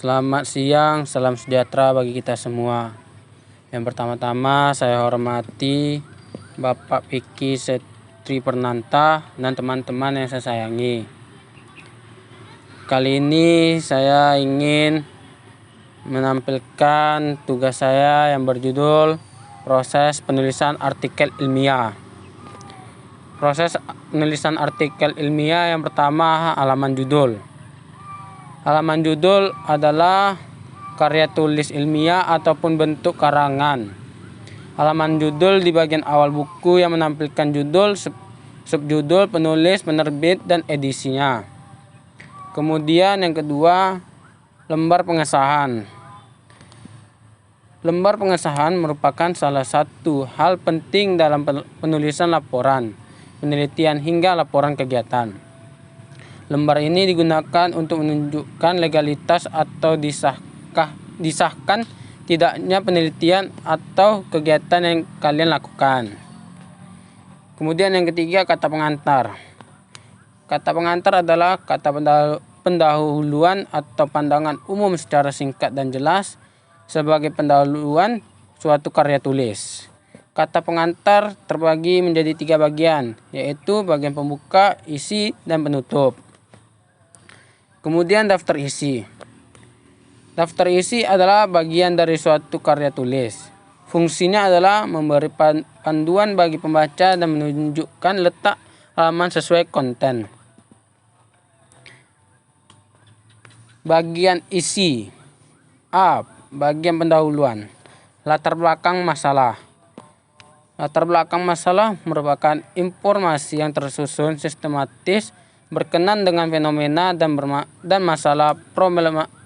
Selamat siang, salam sejahtera bagi kita semua. Yang pertama-tama saya hormati Bapak Vicky Setri Pernanta dan teman-teman yang saya sayangi. Kali ini saya ingin menampilkan tugas saya yang berjudul proses penulisan artikel ilmiah. Proses penulisan artikel ilmiah yang pertama, halaman judul. Halaman judul adalah karya tulis ilmiah ataupun bentuk karangan. Halaman judul di bagian awal buku yang menampilkan judul, subjudul, penulis, penerbit, dan edisinya. Kemudian yang kedua, lembar pengesahan. Lembar pengesahan merupakan salah satu hal penting dalam penulisan laporan, penelitian hingga laporan kegiatan. Lembar ini digunakan untuk menunjukkan legalitas atau disahkan tidaknya penelitian atau kegiatan yang kalian lakukan. Kemudian yang ketiga, kata pengantar. Kata pengantar adalah kata pendahuluan atau pandangan umum secara singkat dan jelas sebagai pendahuluan suatu karya tulis. Kata pengantar terbagi menjadi 3 bagian, yaitu bagian pembuka, isi, dan penutup. Kemudian daftar isi. Daftar isi adalah bagian dari suatu karya tulis. Fungsinya adalah memberi panduan bagi pembaca dan menunjukkan letak halaman sesuai konten. Bagian isi. A. Bagian pendahuluan. Latar belakang masalah. Latar belakang masalah merupakan informasi yang tersusun sistematis berkenan dengan fenomena dan masalah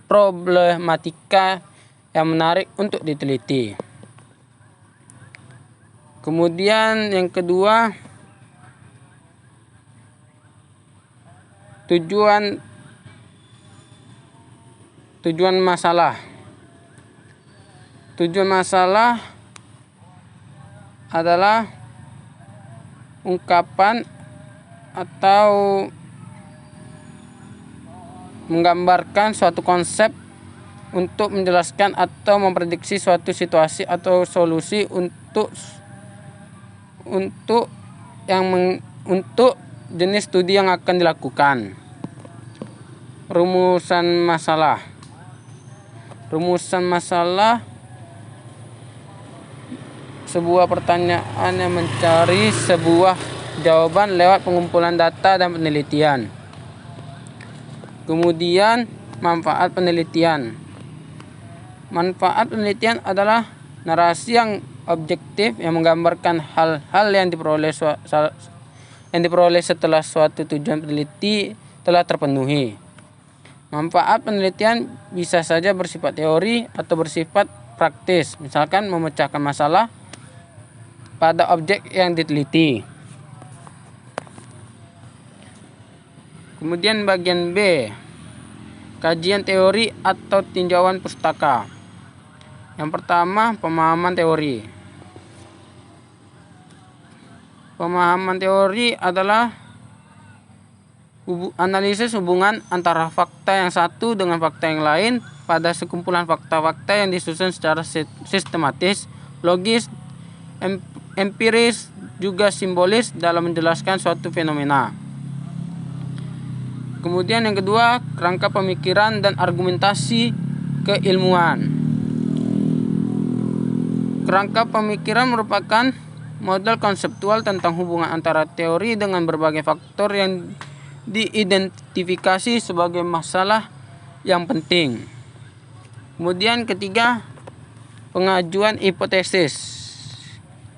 problematika yang menarik untuk diteliti. Kemudian yang kedua, tujuan masalah. Tujuan masalah adalah ungkapan atau menggambarkan suatu konsep untuk menjelaskan atau memprediksi suatu situasi atau solusi untuk jenis studi yang akan dilakukan. Rumusan masalah. Rumusan masalah sebuah pertanyaan yang mencari sebuah jawaban lewat pengumpulan data dan penelitian. Kemudian manfaat penelitian. Manfaat penelitian adalah narasi yang objektif yang menggambarkan hal-hal yang diperoleh setelah suatu tujuan peneliti telah terpenuhi. Manfaat penelitian bisa saja bersifat teori atau bersifat praktis, misalkan memecahkan masalah pada objek yang diteliti. Kemudian bagian B, kajian teori atau tinjauan pustaka. Yang pertama, pemahaman teori. Pemahaman teori adalah analisis hubungan antara fakta yang satu dengan fakta yang lain pada sekumpulan fakta-fakta yang disusun secara sistematis, logis, empiris, juga simbolis dalam menjelaskan suatu fenomena. Kemudian yang kedua, kerangka pemikiran dan argumentasi keilmuan. Kerangka pemikiran merupakan model konseptual tentang hubungan antara teori dengan berbagai faktor yang diidentifikasi sebagai masalah yang penting. Kemudian ketiga, pengajuan hipotesis.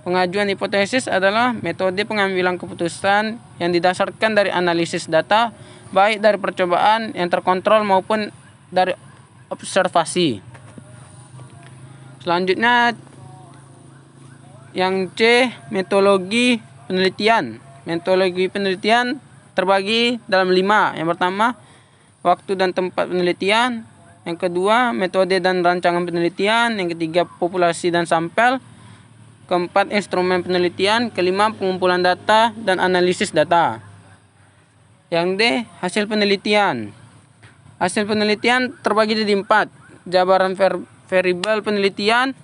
Pengajuan hipotesis adalah metode pengambilan keputusan yang didasarkan dari analisis data, baik dari percobaan yang terkontrol maupun dari observasi. Selanjutnya yang C, metodologi penelitian. Metodologi penelitian terbagi dalam 5. Yang pertama, waktu dan tempat penelitian. Yang kedua, metode dan rancangan penelitian. Yang ketiga, populasi dan sampel. Keempat, instrumen penelitian. Kelima, pengumpulan data dan analisis data. Yang D, hasil penelitian. Hasil penelitian terbagi jadi 4. Jabaran variabel penelitian,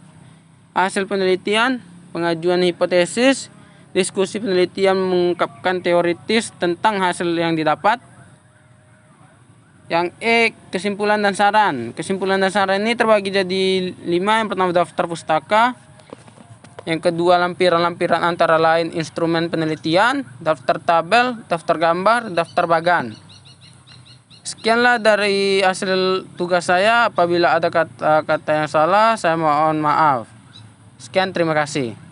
hasil penelitian, pengajuan hipotesis, diskusi penelitian mengungkapkan teoritis tentang hasil yang didapat. Yang E, kesimpulan dan saran. Kesimpulan dan saran ini terbagi jadi 5. Yang pertama daftar pustaka. Yang kedua lampiran-lampiran antara lain instrumen penelitian, daftar tabel, daftar gambar, daftar bagan. Sekianlah dari hasil tugas saya. Apabila ada kata-kata yang salah, saya mohon maaf. Sekian, terima kasih.